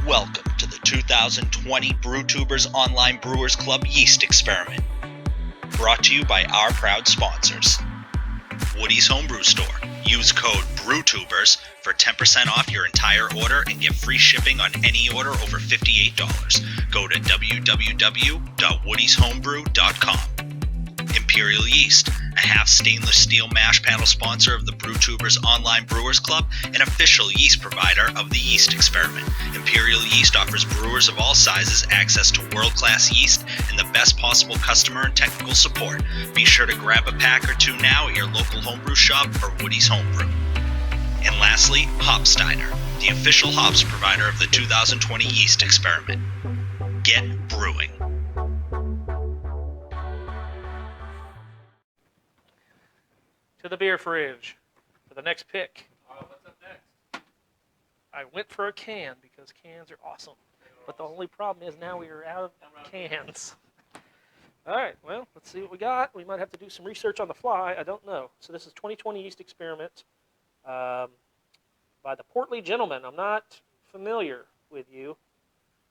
Welcome to the 2020 Brewtubers Online Brewers Club Yeast Experiment. Brought to you by our proud sponsors. Woody's Homebrew Store. Use code BREWTUBERS for 10% off your entire order and get free shipping on any order over $58. Go to www.woodyshomebrew.com. Imperial Yeast, a half stainless steel mash panel sponsor of the Brewtubers Online Brewers Club and official yeast provider of the Yeast Experiment. Imperial Yeast offers brewers of all sizes access to world-class yeast and the best possible customer and technical support. Be sure to grab a pack or two now at your local homebrew shop or Woody's Homebrew. And lastly, Hopsteiner, the official hops provider of the 2020 Yeast Experiment. Get brewing. To the beer fridge for the next pick. What's up next? I went for a can because cans are awesome. But the only problem is now we are out of cans. All right, well, let's see what we got. We might have to do some research on the fly. I don't know. So this is 2020 Yeast Experiment by the Portly Gentleman. I'm not familiar with you.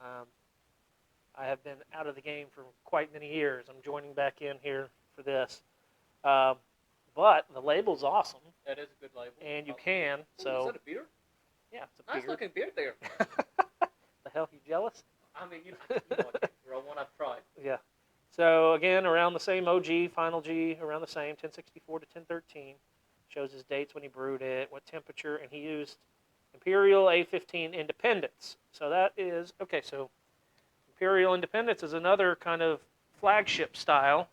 I have been out of the game for quite many years. I'm joining back in here for this. But the label's awesome. That is a good label. And you can. Ooh, So is that a beer? yeah, it's a Nice beer. looking beer there. The hell, you jealous? I mean, you know, throw one I've tried. Yeah. So again, around the same OG, final G, around the same, 1064 to 1013. Shows his dates when he brewed it, what temperature, and he used Imperial A15 Independence. So that is, okay, so Imperial Independence is another kind of flagship style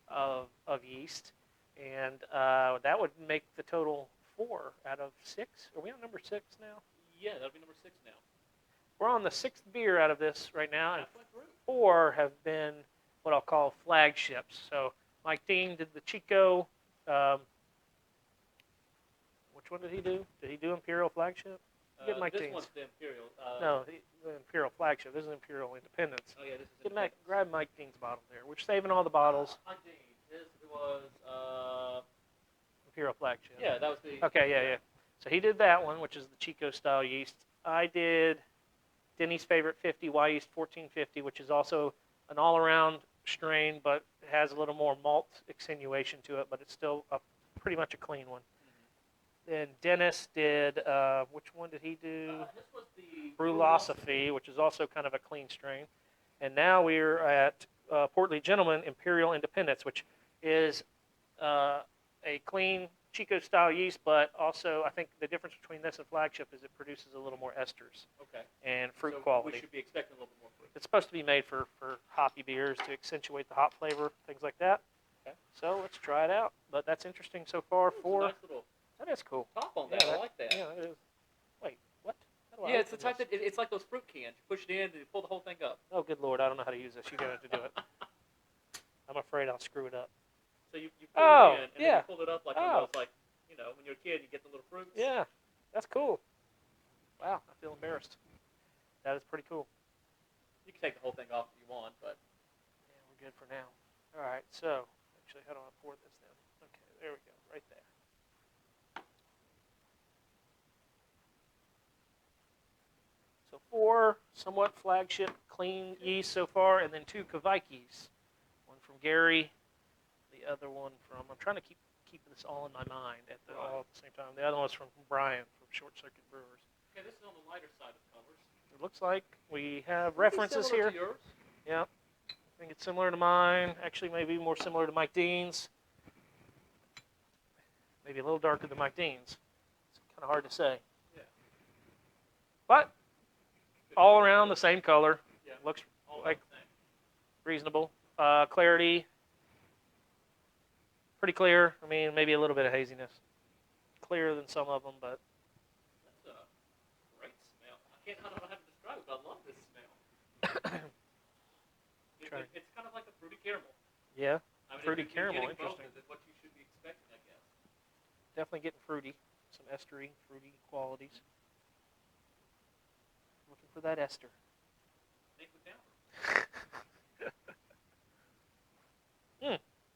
of yeast. And that would make the total 4 out of 6. Are we on number 6 now? Yeah, that'll be number 6 now. We're on the 6th beer out of this right now, and Halfway through. 4 have been what I'll call flagships. So Mike Dean did the Chico. Which one did he do? Did he do Imperial Flagship? Get Mike this Dean's. one's the Imperial. No, the Imperial Flagship. This is Imperial Independence. Oh, yeah, this is Get Mike, Independence. grab Mike Dean's bottle there. We're saving all the bottles. Mike Dean. This was, Imperial Flagship. yeah, that was the... Okay, yeah. So he did that one, which is the Chico style yeast. I did Denny's favorite 50 Y Yeast 1450, which is also an all-around strain, but has a little more malt extenuation to it, but it's still pretty much a clean one. Then Dennis did, which one did he do? This was the... Brewlosophy, which is also kind of a clean strain. And now we're at Portly Gentleman Imperial Independence, which is a clean Chico-style yeast, but also I think the difference between this and Flagship is it produces a little more esters Okay. and fruit So quality. we should be expecting a little bit more fruit. It's supposed to be made for hoppy beers to accentuate the hop flavor, things like that. Okay. So let's try it out. But that's interesting so far. It's a 4. nice little That is cool. top on Yeah, that. I like that. Yeah, it is. Wait, what? How do I Yeah, it's the open type this? that it's like those fruit cans. You push it in and you pull the whole thing up. Oh, good Lord, I don't know how to use this. You're going to have to do it. I'm afraid I'll screw it up. So you pull Oh, it in and yeah. then you pull it up like one of those, like, you know, when you're a kid, you get the little fruits. Yeah, that's cool. Wow, I feel embarrassed. That is pretty cool. You can take the whole thing off if you want, but Yeah, we're good for now. All right, so actually, how do I pour this then? Okay, there we go, right there. So 4 somewhat flagship clean yeast so far, and then 2 Kveikis. One from Gary, the other one from, I'm trying to keep this all in my mind all at the same time. The other one's from Brian from Short Circuit Brewers. okay, this is on the lighter side of colors. It looks like we have Pretty references similar here. to yours. Yeah, I think it's similar to mine. Actually, maybe more similar to Mike Dean's. Maybe a little darker than Mike Dean's. It's kind of hard to say. Yeah. But all around the same color. Yeah. Looks All like the same. reasonable. Clarity, pretty clear. I mean, maybe a little bit of haziness. Clearer than some of them, but That's a great smell. I don't know how to describe it, but I love this smell. It's kind of like a fruity caramel. yeah, I mean, Fruity if you're caramel, getting both, interesting. it's what you should be expecting, I guess. definitely getting fruity. Some estery, fruity qualities. Looking for that ester. Liquid down.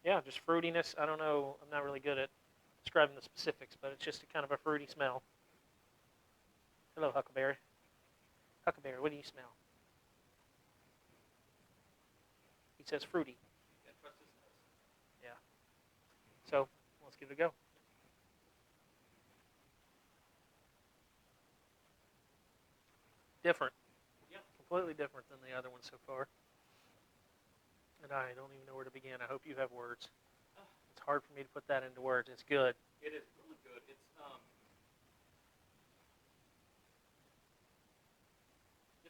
Yeah, just fruitiness. I don't know. I'm not really good at describing the specifics, but it's just a kind of a fruity smell. Hello, Huckleberry. Huckleberry, what do you smell? He says fruity. Yeah, trust his nose. Yeah. So let's give it a go. Different. Yeah. Completely different than the other one so far. And I don't even know where to begin. I hope you have words. It's hard for me to put that into words. It's good. It is really good. It's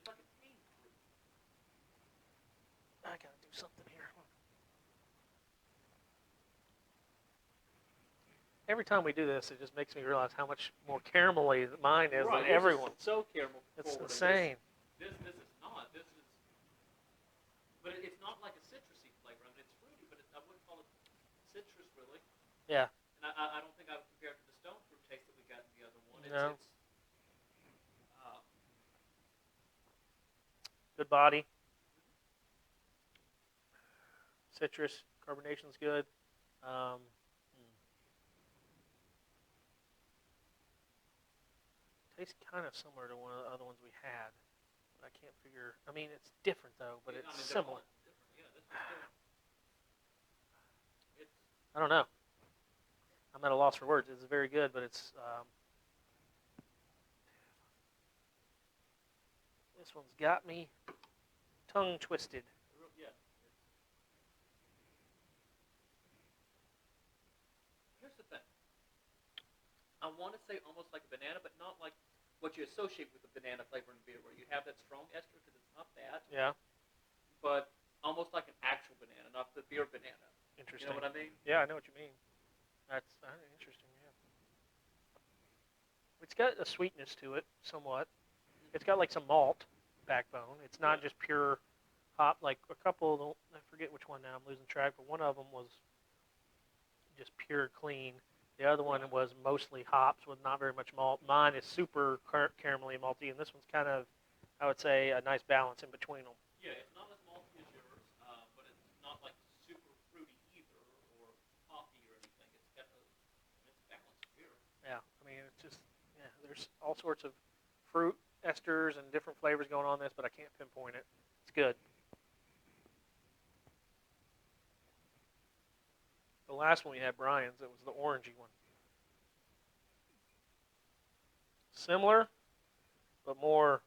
like a tame fruit. I gotta do something here. Every time we do this, it just makes me realize how much more caramelly mine is Right, than yours is everyone's. so caramel It's forward. insane. This is not. This is, but it's not like a citrusy flavor. I mean, it's fruity, but I wouldn't call it citrus really. Yeah. And I don't think I would compare it to the stone fruit taste that we got in the other one. No. It's Good body. Citrus. Carbonation's good. Tastes kind of similar to one of the other ones we had. But I can't figure. I mean, it's different though, but it's similar. Yeah, this is good. I don't know. I'm at a loss for words. It's very good, but it's this one's got me tongue twisted. Yeah. Here's the thing. I want to say almost like a banana, but not like what you associate with a banana flavor in beer, where you have that strong ester because it's not that. Yeah. But almost like an actual banana, not the beer banana. Interesting. You know what I mean? Yeah, I know what you mean. That's interesting. Yeah. It's got a sweetness to it, somewhat. It's got like some malt backbone. It's not just pure hop. Like a couple of I forget which one now. I'm losing track, but one of them was just pure clean. The other one was mostly hops with not very much malt. Mine is super caramelly malty, and this one's kind of, I would say, a nice balance in between them. Yeah, it's not as malty as yours, but it's not like super fruity either or hoppy or anything. It's got it's balanced beer. Yeah, I mean, it's just, yeah, there's all sorts of fruit, esters, and different flavors going on in this, but I can't pinpoint it. It's good. The last one we had, Brian's, it was the orangey one. Similar, but more,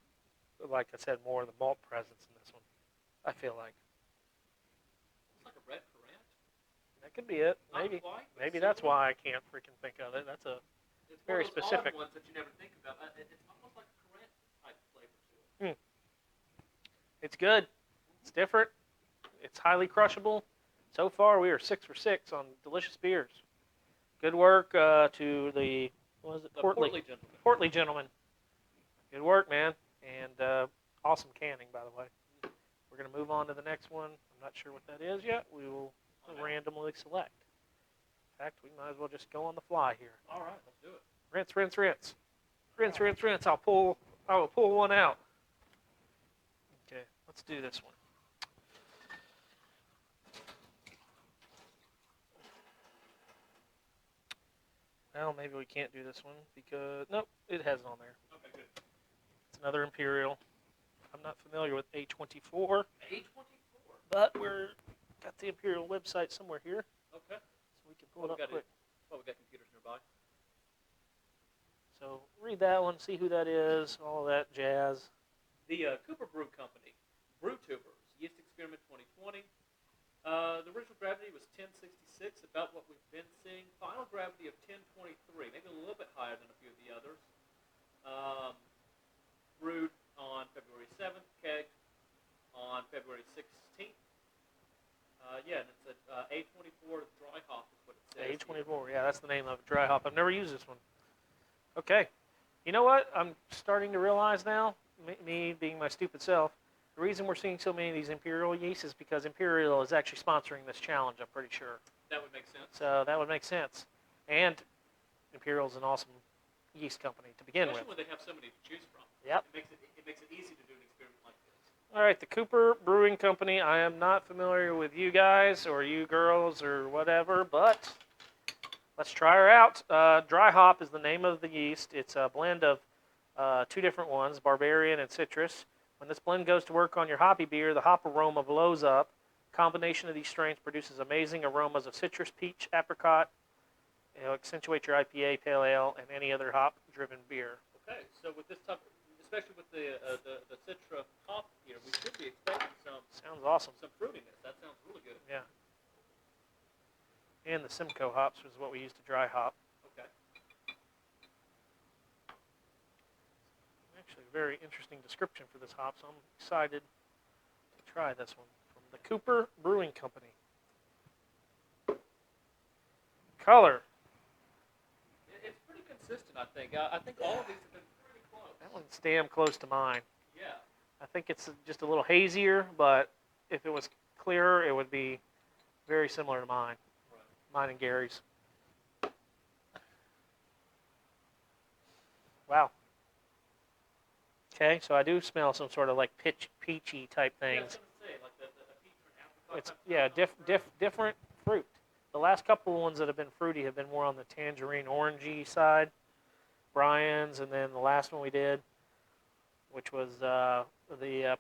like I said, more of the malt presence in this one, I feel like. It's like a red currant. That could be it. Not Maybe. quite, but Maybe that's similar. why I can't freaking think of it. That's a It's very one of those specific. odd ones that you never think about. It's almost like a currant type flavor to it. It's good. It's different. It's highly crushable. So far, we are 6 for 6 on delicious beers. Good work to the, what was it? The portly gentleman. Portly gentleman. Good work, man. And awesome canning, by the way. We're going to move on to the next one. I'm not sure what that is yet. We will randomly select. In fact, we might as well just go on the fly here. All right, let's do it. Rinse, rinse, rinse. Rinse, rinse, rinse. I will pull one out. Okay, let's do this one. Well, maybe we can't do this one because, nope, it has it on there. Okay, good. It's another Imperial. I'm not familiar with A24, A24. but we're got the Imperial website somewhere here, Okay. so we can pull it up quick. Well, we got computers nearby. So read that one, see who that is, all that jazz. The Cooper Brew Company, Brewtubers, Yeast Experiment 2020. The original gravity was 1066, about what we've been seeing. Final gravity of 1023, maybe a little bit higher than a few of the others. Brewed on February 7th, kegged on February 16th. Yeah, and it's a A24 dry hop is what it says. A24, yeah, that's the name of it, dry hop. I've never used this one. Okay. You know what? I'm starting to realize now, me being my stupid self, the reason we're seeing so many of these Imperial yeasts is because Imperial is actually sponsoring this challenge, I'm pretty sure. That would make sense. So that would make sense. And Imperial is an awesome yeast company to begin Especially with. when they have so many to choose from. Yep. It makes it easy to do an experiment like this. All right, the Cooper Brewing Company. I am not familiar with you guys or you girls or whatever, but let's try her out. Dry hop is the name of the yeast. It's a blend of two different ones, Barbarian and Citrus. When this blend goes to work on your hoppy beer, the hop aroma blows up. Combination of these strains produces amazing aromas of citrus, peach, apricot. It'll accentuate your IPA, pale ale, and any other hop-driven beer. Okay, so with this type, especially with the Citra hop here, we should be expecting Sounds awesome. some fruitiness. That sounds really good. Yeah. And the Simcoe hops was what we used to dry hop. Okay. Actually, a very interesting description for this hop, so I'm excited to try this one from the Cooper Brewing Company. Color. It's pretty consistent, I think. I think all of these have been pretty close. That one's damn close to mine. Yeah. I think it's just a little hazier, but if it was clearer, it would be very similar to mine. Right. Mine and Gary's. Wow. Okay, so I do smell some sort of like peachy type Yeah, I things. was going to say, like the peach and apricot. It's type stuff. different fruit. The last couple of ones that have been fruity have been more on the tangerine orangey side. Brian's, and then the last one we did, which was the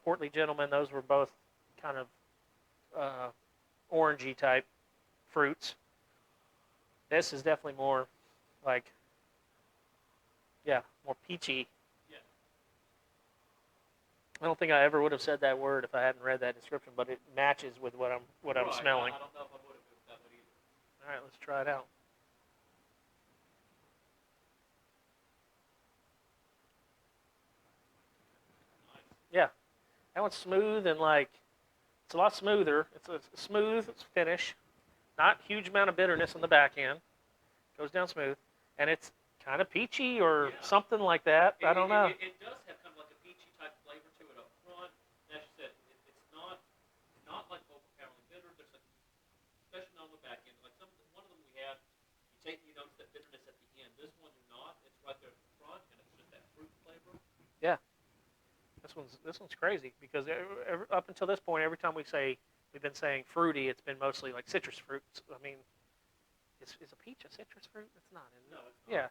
Portly Gentleman. Those were both kind of orangey type fruits. This is definitely more like, yeah, more peachy. Yeah. I don't think I ever would have said that word if I hadn't read that description, but it matches with what I'm Right. smelling. I don't know if I would have moved that one either. All right, let's try it out. Nice. Yeah, that one's smooth and like, it's a lot smoother. It's a smooth finish, not huge amount of bitterness on the back end. Goes down smooth, and it's kind of peachy or Yeah. something like that. I don't know. It does have kind of like a peachy type flavor to it up front. And as you said, it's not like overpoweringly bitter. There's like, especially on the back end, like one of them we had, you notice that bitterness at the end. This one you're not. It's right there at the front, and it's just that fruit flavor. Yeah, this one's crazy because up until this point, every time we've been saying fruity, it's been mostly like citrus fruits. I mean, is a peach a citrus fruit? It's not, is it? No, it's not. Yeah.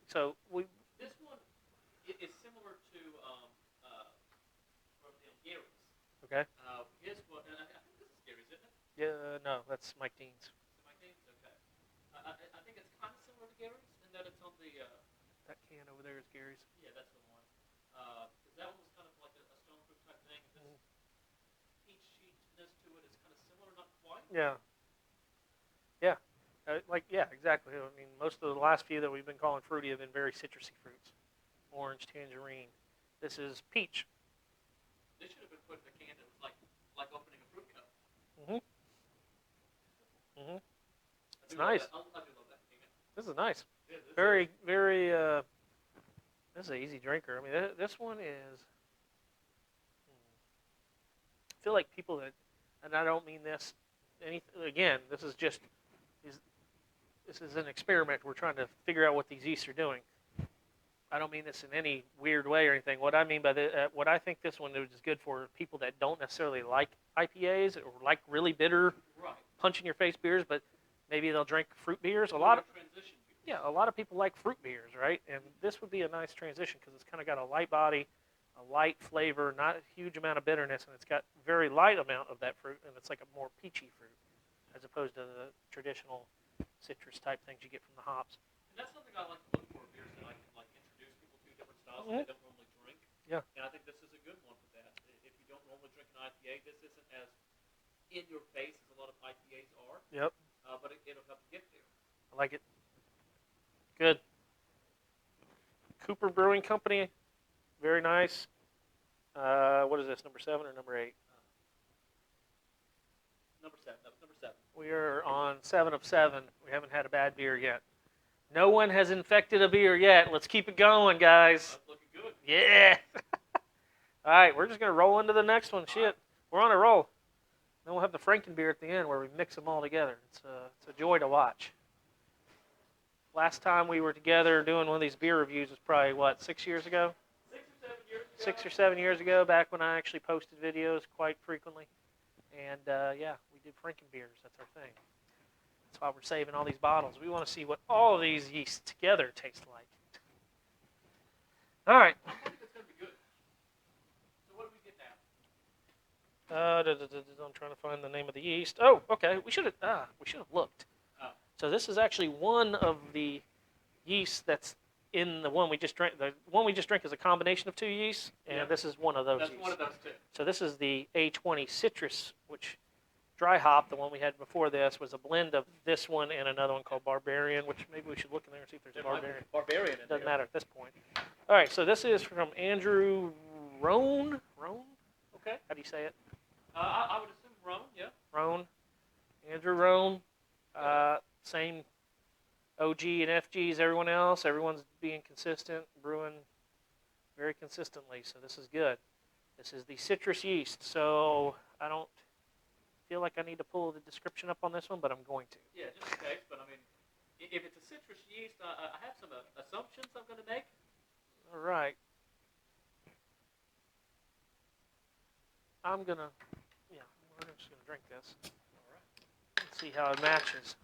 So This one is similar to from the Gary's. okay. His one, and I think this is Gary's, isn't it? Yeah, no, that's Mike Dean's. Is it Mike Dean's? Okay. I think it's kind of similar to Gary's in that it's on the. That can over there is Gary's. Yeah, that's the one. Because that one was kind of like a stone fruit type thing. And this peachiness to it is kind of similar, not quite. Yeah. Yeah. Yeah, exactly. I mean, most of the last few that we've been calling fruity have been very citrusy fruits. Orange, tangerine. This is peach. This should have been put in the can. It was like opening a fruit cup. Mm-hmm. Mm-hmm. I It's do love nice. that. I do love that can. This is nice. Yeah, this Very, very, this is an easy drinker. I mean, this one is, I feel like people that, and I don't mean this, again, this is an experiment. We're trying to figure out what these yeasts are doing. I don't mean this in any weird way or anything. What I mean by what I think this one is good for people that don't necessarily like IPAs or like really bitter, right. punch in your face beers, but maybe they'll drink fruit beers. A lot of people like fruit beers, right? And this would be a nice transition because it's kind of got a light body, a light flavor, not a huge amount of bitterness, and it's got very light amount of that fruit, and it's like a more peachy fruit as opposed to the traditional citrus type things you get from the hops. And that's something I like to look for in beers that I can like introduce people to different styles that they don't normally drink. Yeah. And I think this is a good one for that. If you don't normally drink an IPA, this isn't as in your face as a lot of IPAs are. Yep. But it'll help you get there. I like it. Good. Cooper Brewing Company, very nice. What is this, number 7 or number 8? Number 7. That was number 7. We are on 7 of 7. We haven't had a bad beer yet. No one has infected a beer yet. Let's keep it going, guys. That's looking good. Yeah. All right, we're just going to roll into the next one. Shit, we're on a roll. Then we'll have the Frankenbier at the end where we mix them all together. It's a joy to watch. Last time we were together doing one of these beer reviews was probably, 6 years ago? 6 or 7 years ago. 6 or 7 years ago, back when I actually posted videos quite frequently. And, yeah, we did Frankenbiers. That's our thing. That's why we're saving all these bottles. We want to see what all of these yeasts together taste like. All right. I think it's going to be good. So what do we get now? I'm trying to find the name of the yeast. Oh, okay. We should have looked. Oh. So this is actually one of the yeasts that's in the one we just drank. The one we just drank is a combination of two yeasts, and Yeah. this is one of those That's yeasts. one of those two. So this is the A20 citrus, which dry hop. The one we had before this was a blend of this one and another one called Barbarian, which maybe we should look in there and see if there's a Barbarian. Barbarian in Doesn't there. matter at this point. All right, so this is from Andrew Roan. Roan? Okay. How do you say it? I would assume Rome, yeah. Roan. Andrew Roan. Same OG and FG as everyone else. Everyone's being consistent, brewing very consistently, so this is good. This is the citrus yeast, so I don't feel like I need to pull the description up on this one, but I'm going to. Yeah, just in case. But I mean, if it's a citrus yeast, I have some assumptions I'm going to make. All right. We're just going to drink this. All right. Let's see how it matches.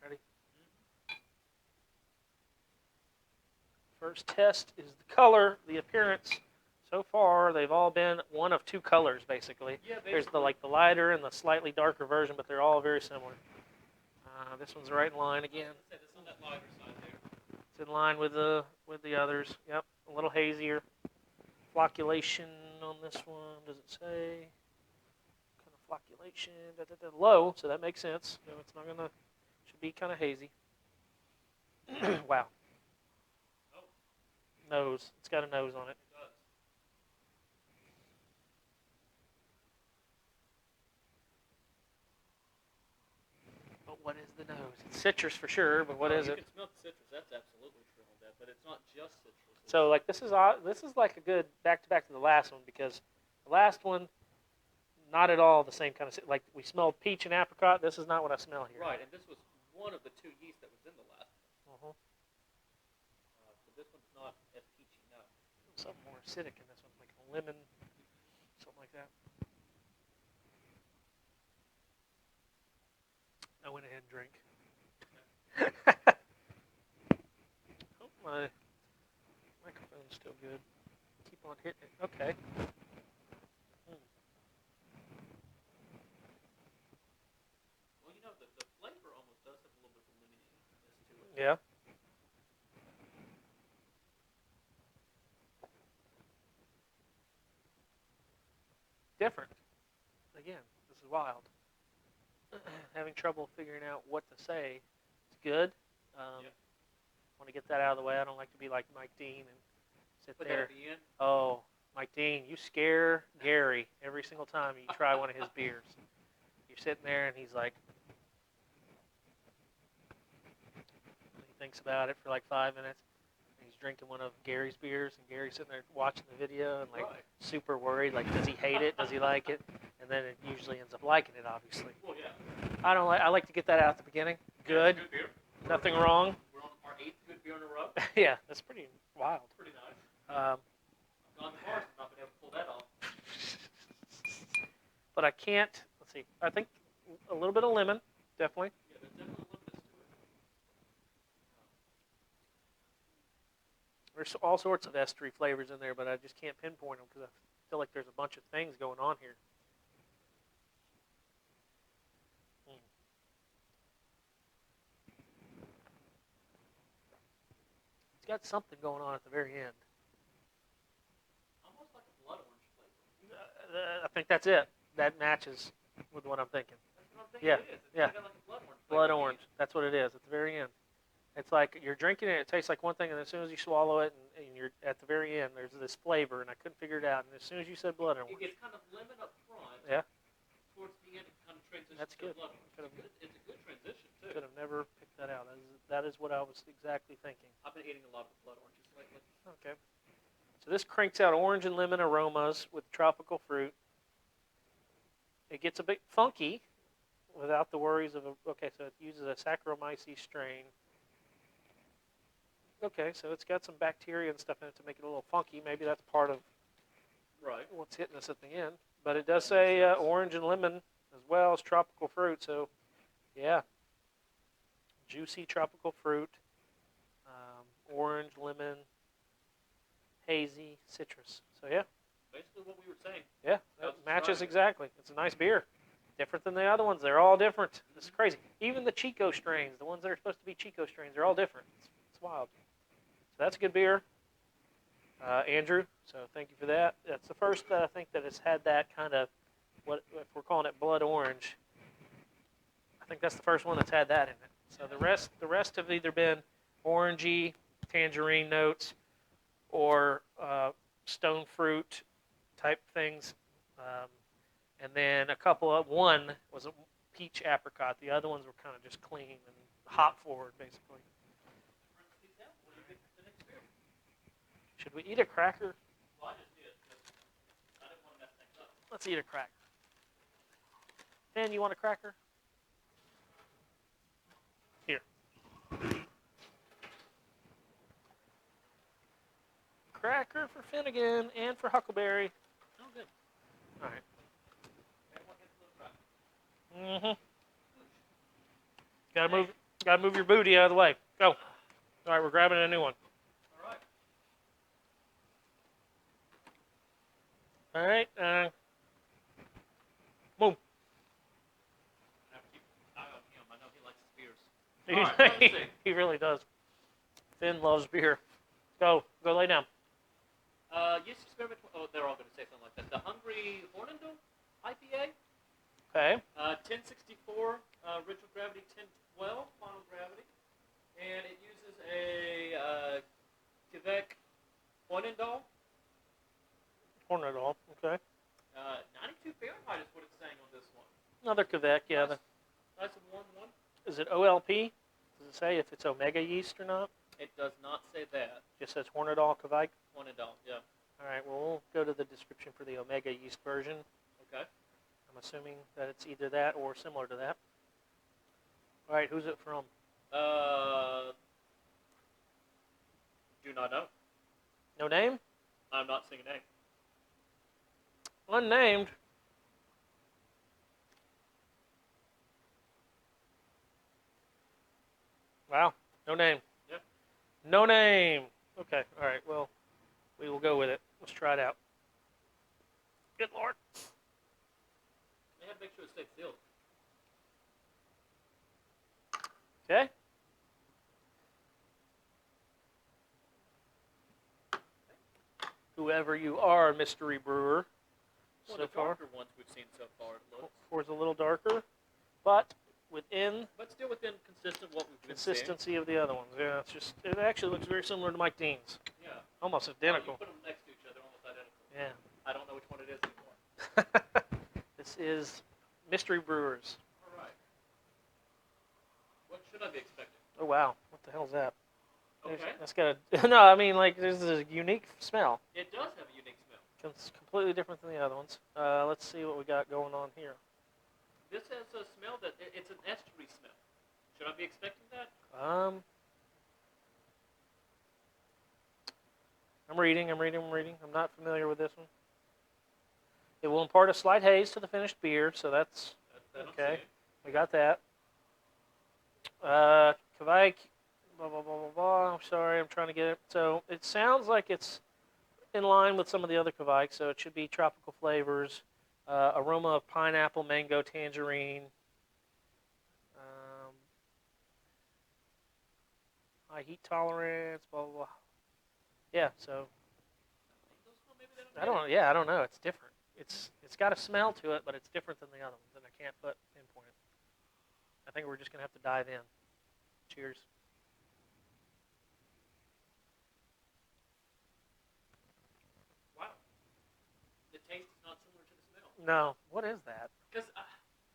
Ready? First test is the color, the appearance. So far, they've all been one of two colors, basically. Yeah, There's the lighter and the slightly darker version, but they're all very similar. This one's right in line again. This on that lighter side there. It's in line with the others. Yep, a little hazier. Flocculation on this one, does it say? Kind of flocculation, low, so that makes sense. No, it's not gonna. Should be kind of hazy. Wow. Oh. Nose. It's got a nose on it. It does. But what is the nose? It's citrus for sure, but what is you it? can smell the citrus. That's absolutely true on that, but it's not just citrus. So like this is like a good back to the last one, because the last one, not at all the same kind of like we smelled peach and apricot. This is not what I smell here. Right, and this was one of the two yeast that was in the last one. So this one's not as peachy, no. Something more acidic in this one, like a lemon, something like that. I went ahead and drank. Oh, my microphone's still good. Keep on hitting it. Okay. Well, you know, the flavor almost does have a little bit of lemoniness to it. Yeah. Different. Again, this is wild. Having trouble figuring out what to say. It's good. Want to get that out of the way. I don't like to be like Mike Dean and sit Put there. that at the end. Oh, Mike Dean, you scare Gary every single time you try one of his beers. You're sitting there and he's like, he thinks about it for like 5 minutes. And he's drinking one of Gary's beers, and Gary's sitting there watching the video and like super worried. Like, does he hate it? Does he like it? And then it usually ends up liking it, obviously. Well, yeah. I like to get that out at the beginning. Good. Good beer. Nothing wrong. We're on our 8th good beer in a row. Yeah, that's pretty wild. Pretty nice. Um, I've gone to bars and not been able to pull that off. but I can't. Let's see. I think a little bit of lemon, definitely. Yeah, there's definitely limitness to it. There's all sorts of estery flavors in there, but I just can't pinpoint them because I feel like there's a bunch of things going on here. It's got something going on at the very end. Almost like a blood orange flavor. I think that's it. That matches with what I'm thinking. That's what I'm thinking Yeah, it is. It's yeah. got like a blood orange flavor. Blood orange. That's what it is at the very end. It's like you're drinking it, it tastes like one thing, and as soon as you swallow it, and you're at the very end, there's this flavor, and I couldn't figure it out. And as soon as you said blood orange, It gets kind of lemon up front. Yeah. Towards the end, it kind of transitions That's to good. blood orange. It's a good transition, too. could have never picked that out. That is what I was exactly thinking. I've been eating a lot of blood oranges lately. Okay. So this cranks out orange and lemon aromas with tropical fruit. It gets a bit funky without the worries of okay, so it uses a Saccharomyces strain. Okay, so it's got some bacteria and stuff in it to make it a little funky. Maybe that's part of what's hitting us at the end. But it does say orange and lemon as well as tropical fruit. So, yeah, juicy tropical fruit, orange, lemon. hazy, citrus. So yeah, Basically what we were saying. yeah, I that was matches describing it. exactly. It's a nice beer. Different than the other ones. They're all different. It's crazy. Even the Chico strains, the ones that are supposed to be Chico strains, they're all different. It's wild. So that's a good beer, Andrew. So thank you for that. That's the first I think that has had that kind of what if we're calling it blood orange. I think that's the first one that's had that in it. So the rest have either been orangey, tangerine notes, or stone fruit type things. And then one was a peach apricot. The other ones were kind of just clean and hop forward, basically. What do you think the next beer? Should we eat a cracker? Well, I just did, because I didn't want to mess things up. Let's eat a cracker. Finn, you want a cracker? Here. Cracker for Finnegan and for Huckleberry. Oh, good. All right. Everyone gets a little crack. Mm-hmm. Gotta move your booty out of the way. Go. All right, we're grabbing a new one. All right. All right. Move. I have to keep an eye on him. I know he likes his beers. All right, let's see. He really does. Finn loves beer. Go lay down. Yeast Experiment. Oh, they're all going to say something like that. The Hungry Hornindal IPA. Okay. 1064 original gravity, 1012 final gravity, and it uses a Quebec Hornindal. Hornadol. Okay. 92 Fahrenheit is what it's saying on this one. Another Quebec. Yeah. Nice and warm one. Is it OLP? Does it say if it's Omega yeast or not? It does not say that. Just says Hornadol Quebec. Hornindal, yeah. All right. Well, we'll go to the description for the Omega yeast version. Okay. I'm assuming that it's either that or similar to that. All right. Who's it from? Do not know. No name? I'm not seeing a name. Unnamed. Wow. No name. Yeah. No name. Okay. All right. Well, we will go with it. Let's try it out. Good Lord. They have to make sure it stays sealed. Okay. Whoever you are, mystery brewer. One So of the far, darker ones we've seen so far, it looks. pours a little darker, but within But still within consistent what we've been consistency of the other ones. Yeah, it actually looks very similar to Mike Dean's. seeing. Yeah. Almost You identical. put them next to each other, almost identical. Yeah. I don't know which one it is anymore. This is Mystery Brewers. All right. What should I be expecting? Oh wow, what the hell is that? Okay. That's got a no. I mean, like there's a unique smell. It does have a unique smell. It's completely different than the other ones. Let's see what we got going on here. This has a smell that it's an estery smell. Should I be expecting that? I'm reading. I'm not familiar with this one. It will impart a slight haze to the finished beer, so that's That okay. We got that. Kvike, blah, blah, blah, blah, blah. I'm sorry, I'm trying to get it. So it sounds like it's in line with some of the other Kvike, so it should be tropical flavors, aroma of pineapple, mango, tangerine, high heat tolerance, blah, blah, blah. Yeah, so I don't know. It's different. It's got a smell to it, but it's different than the other ones, and I can't pinpoint it. I think we're just gonna have to dive in. Cheers. Wow. The taste is not similar to the smell. No, what is that? Because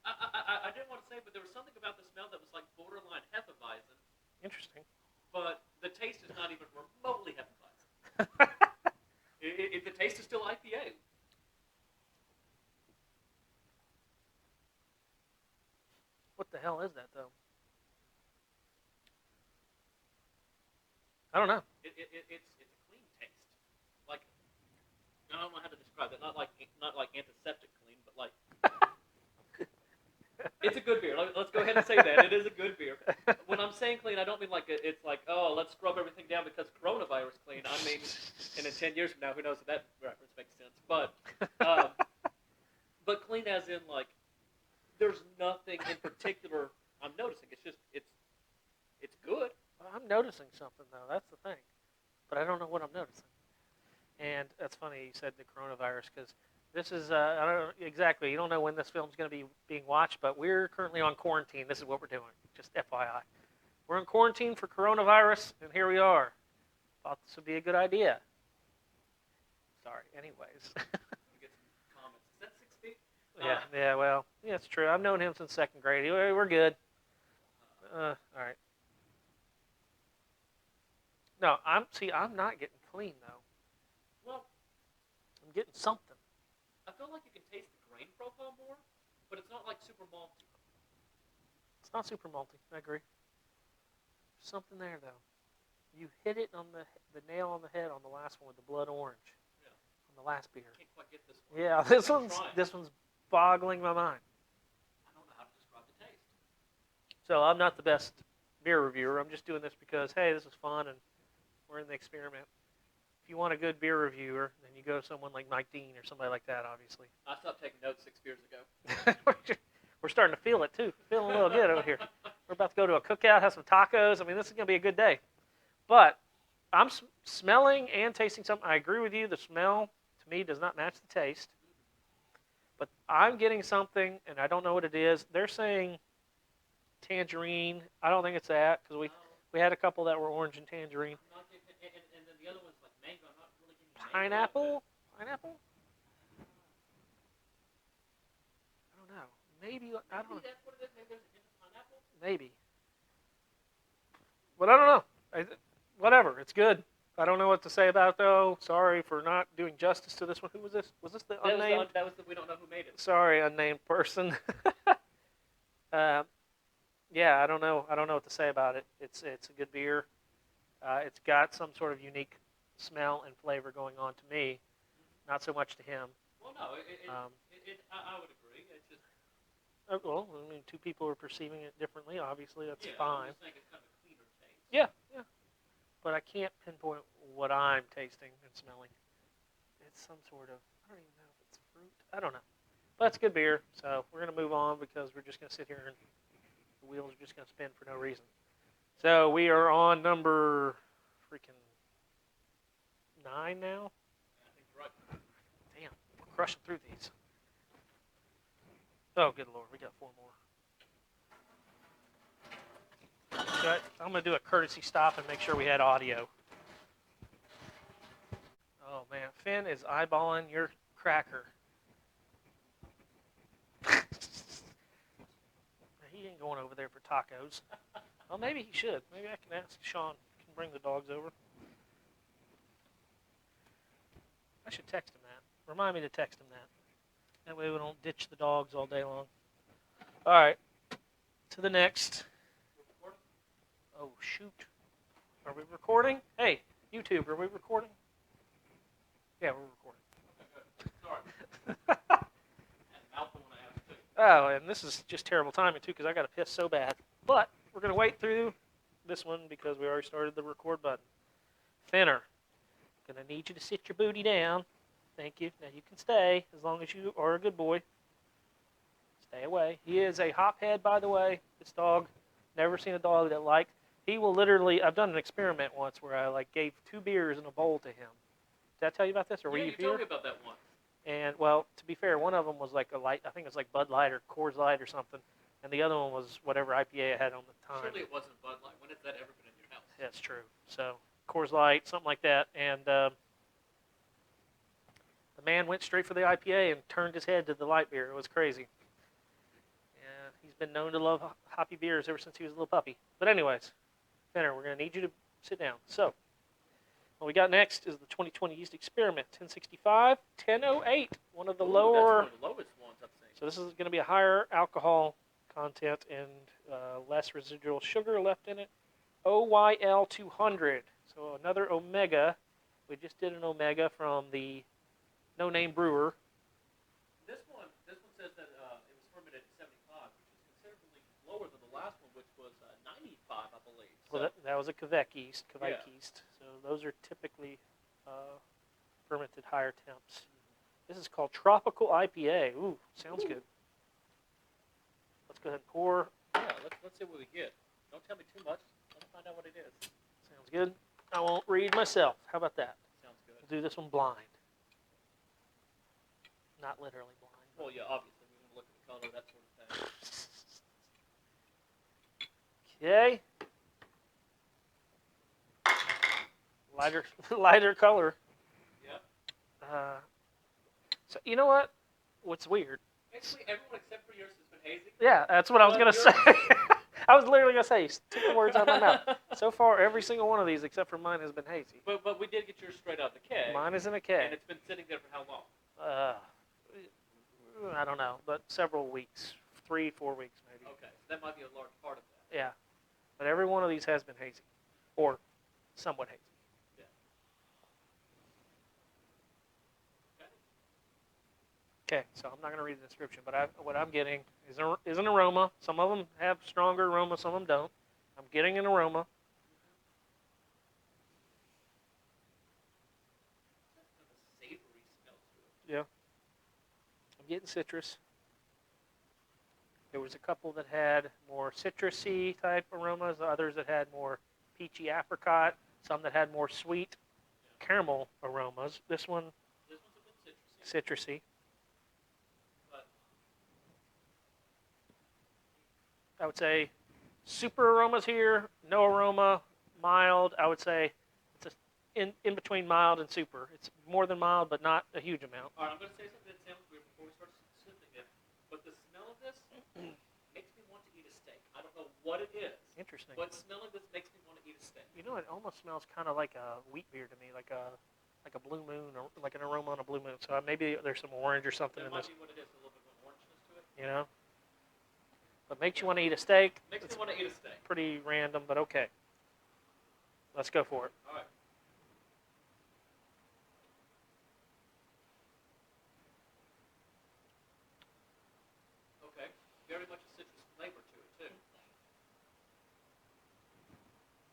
I didn't want to say, but there was something about the smell that was like borderline Hefeweizen, Interesting. but the taste is not even remotely Hefeweizen. The taste is still IPA. What the hell is that, though? I don't know. It's a clean taste. Like, I don't know how to describe it. Not like antiseptic clean, but like it's a good beer. Let's go ahead and say that. It is a good beer. When I'm saying clean, I don't mean like it's like, oh, let's scrub everything down because coronavirus clean. I mean, and in 10 years from now, who knows if that reference makes sense. But clean as in, like, there's nothing in particular I'm noticing. It's just, it's good. Well, I'm noticing something, though. That's the thing. But I don't know what I'm noticing. And that's funny you said the coronavirus, because this is, I don't know exactly, you don't know when this film's going to be being watched, but we're currently on quarantine. This is what we're doing, just FYI. We're in quarantine for coronavirus, and here we are. Thought this would be a good idea. Sorry, anyways. You get some comments. Is that 6 feet? Yeah, well, yeah, it's true. I've known him since second grade. We're good. All right. No, I'm not getting clean, though. Well, I'm getting something. I feel like you can taste the grain profile more, but it's not like super malty. It's not super malty. I agree. There's something there, though. You hit it on the nail on the head on the last one with the blood orange. Yeah. On the last beer. I can't quite get this one. Yeah, this one's boggling my mind. I don't know how to describe the taste. So I'm not the best beer reviewer. I'm just doing this because, hey, this is fun and we're in the experiment. If you want a good beer reviewer, then you go to someone like Mike Dean or somebody like that, obviously. I stopped taking notes 6 beers ago. We're starting to feel it, too. Feeling a little good over here. We're about to go to a cookout, have some tacos. I mean, this is going to be a good day. But I'm smelling and tasting something. I agree with you. The smell, to me, does not match the taste. But I'm getting something, and I don't know what it is. They're saying tangerine. I don't think it's that, because we had a couple that were orange and tangerine. I'm not getting, and then the other one's like mango. I'm not really getting mango. Pineapple? Pineapple? I don't know. Maybe, I don't know. Maybe that's what it is. Maybe there's a hint of pineapple. Maybe. But I don't know. Whatever. It's good. I don't know what to say about it, though. Sorry for not doing justice to this one. Who was this? Was this the unnamed? That was the we don't know who made it. Sorry, unnamed person. Yeah, I don't know. I don't know what to say about it. It's a good beer. It's got some sort of unique smell and flavor going on to me. Not so much to him. Well, no, I would agree. It's just. Well, I mean, two people are perceiving it differently. Obviously, that's I'm fine. just saying it's kind of a cleaner taste. Yeah. But I can't pinpoint what I'm tasting and smelling. It's some sort of, I don't even know if it's fruit. I don't know. But it's good beer, so we're going to move on because we're just going to sit here and the wheels are just going to spin for no reason. So we are on number freaking 9 now. I think you're right. Damn, we're crushing through these. Oh, good Lord, we got 4 more. So I'm going to do a courtesy stop and make sure we had audio. Oh, man. Finn is eyeballing your cracker. He ain't going over there for tacos. Well, maybe he should. Maybe I can ask Sean. Can bring the dogs over. I should text him that. Remind me to text him that. That way we don't ditch the dogs all day long. All right. To the next. Oh, shoot. Are we recording? Hey, YouTube, are we recording? Yeah, we're recording. Sorry. Oh, and this is just terrible timing, too, because I got to piss so bad. But we're going to wait through this one because we already started the record button. Finner, going to need you to sit your booty down. Thank you. Now you can stay as long as you are a good boy. Stay away. He is a hophead, by the way. This dog, never seen a dog that liked. He will literally, I've done an experiment once where I gave 2 beers in a bowl to him. Did I tell you about this? Or were you here? Told me about that one. And, well, to be fair, one of them was like a light, I think it was like Bud Light or Coors Light or something. And the other one was whatever IPA I had on the time. Surely it wasn't Bud Light. When has that ever been in your house? That's true. So, Coors Light, something like that. And the man went straight for the IPA and turned his head to the light beer. It was crazy. Yeah, he's been known to love hoppy beers ever since he was a little puppy. But anyways, Fenner, we're going to need you to sit down. So, what we got next is the 2020 Yeast Experiment, 1065, 1008, one of the lower. That's one of the lowest ones I've seen. So this is going to be a higher alcohol content and less residual sugar left in it. OYL 200. So another Omega. We just did an Omega from the No Name Brewer. This one says that it was fermented at 75, which is considerably was 95, I believe. Well, So, that was a Quebec yeast, Yeah. yeast. So those are typically fermented higher temps. This is called Tropical IPA. Ooh, sounds good. Let's go ahead and pour. yeah, let's see what we get. Don't tell me too much. Let me find out what it is. Sounds good. I won't read myself. How about that? Sounds good. We'll do this one blind. Not literally blind. Well, yeah, obviously we want to look at the color, that sort of thing. Okay. Lighter color. Yeah. So you know what? What's weird? Basically, everyone except for yours has been hazy. Yeah, that's what I was gonna say. I was literally gonna say, you took the words out of my mouth. So far, every single one of these, except for mine, has been hazy. But we did get yours straight out of the keg. Mine is in a And keg. it's been sitting there for how long? I don't know, but several weeks, 3-4 weeks maybe. Okay, so that might be a large part of that. Yeah, but every one of these has been hazy, or somewhat hazy. Okay, so I'm not going to read the description, but what I'm getting is an aroma. Some of them have stronger aroma, some of them don't. I'm getting an aroma. Kind of a savory smell to it. Yeah. I'm getting citrus. There was a couple that had more citrusy type aromas, others that had more peachy apricot, some that had more sweet caramel aromas. This one's a bit citrusy. citrusy. I would say super aromas here, no aroma, mild. I would say it's in between mild and super. It's more than mild, but not a huge amount. All right, I'm going to say something that sounds weird before we start sipping it, but the smell of this makes me want to eat a steak. I don't know what it is, Interesting. but smelling this makes me want to eat a steak. You know, it almost smells kind of like a wheat beer to me, like a blue moon, or like an aroma on a blue moon. So maybe there's some orange or something That in might this. be what it is, a little bit of an orangeness to it. You know, but makes you want to eat a steak. Makes It's me want to eat a steak. pretty random, but okay. Let's go for it. All right. Okay, very much a citrus flavor to it, too.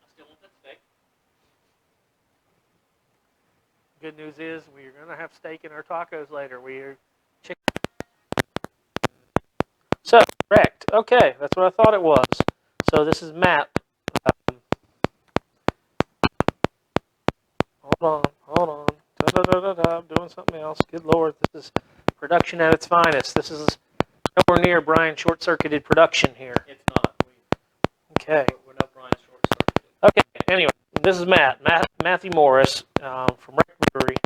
I still want that steak. Good news is we're gonna have steak in our tacos later. We're chicken. So correct. Okay, that's what I thought it was. So this is Matt. Hold on. I'm doing something else. Good Lord, this is production at its finest. This is nowhere near Brian short-circuited production here. It's not. Okay. We're no Brian short circuited. Okay. Anyway, this is Matthew Morris from Wreck Brewery.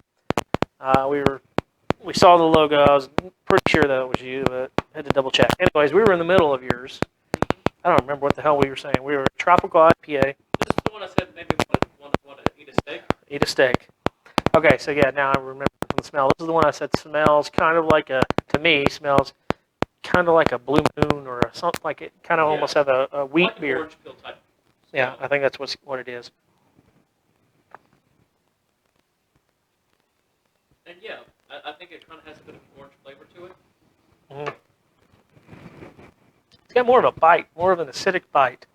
We saw the logo. I was pretty sure that was you, but had to double check. Anyways, we were in the middle of yours. I don't remember what the hell we were saying. We were tropical IPA. This is the one I said maybe want to eat a steak. Eat a steak. Okay, so yeah, now I remember from the smell. This is the one I said smells kind of like smells kind of like a blue moon or something like it. Kind of almost have a wheat like an beer. orange peel type. Yeah, I think that's what it is. And yeah, I think it kind of has a bit of an orange flavor to it. Mm-hmm. It's got more of a bite, more of an acidic bite.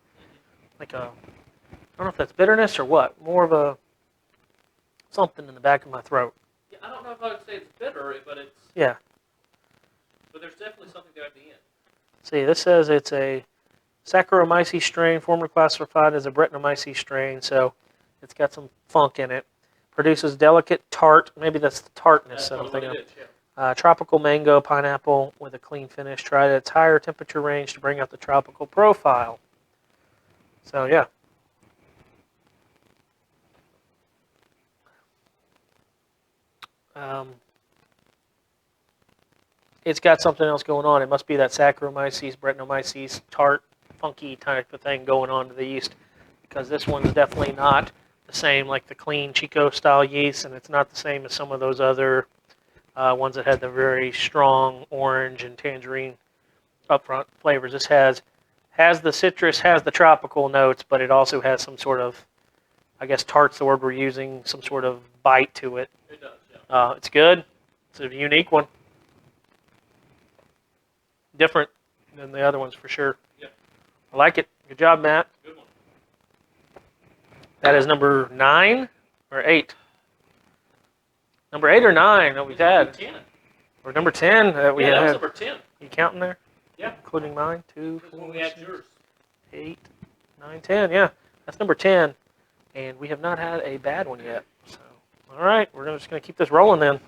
Like I don't know if that's bitterness or what. More of a something in the back of my throat. Yeah, I don't know if I would say it's bitter, but it's... Yeah. But there's definitely something there at the end. See, this says it's a Saccharomyces strain, formerly classified as a Brettanomyces strain, so it's got some funk in it. Produces delicate tart, maybe that's the tartness that I'm thinking of. It is, yeah. Tropical mango, pineapple with a clean finish. Tried at its higher temperature range to bring out the tropical profile. So, yeah. It's got something else going on. It must be that Saccharomyces, Brettanomyces, tart, funky type of thing going on to the yeast, because this one's definitely not the same like the clean Chico-style yeast, and it's not the same as some of those other ones that had the very strong orange and tangerine upfront flavors. This has the citrus, has the tropical notes, but it also has some sort of, I guess tart's the word we're using, some sort of bite to it. It does, yeah. It's good. It's a unique one. Different than the other ones for sure. Yeah. I like it. Good job, Matt. Good one. That is number 9 or 8. Number 8 or 9 that we've had. 10. Or number 10 that we Yeah, that was had. number 10. You counting there? Yeah. Including mine? 2, This is 4, when we had 6, yours. 8, 9, 10. Yeah, that's number 10. And we have not had a bad one yet. So, all right, we're just going to keep this rolling then.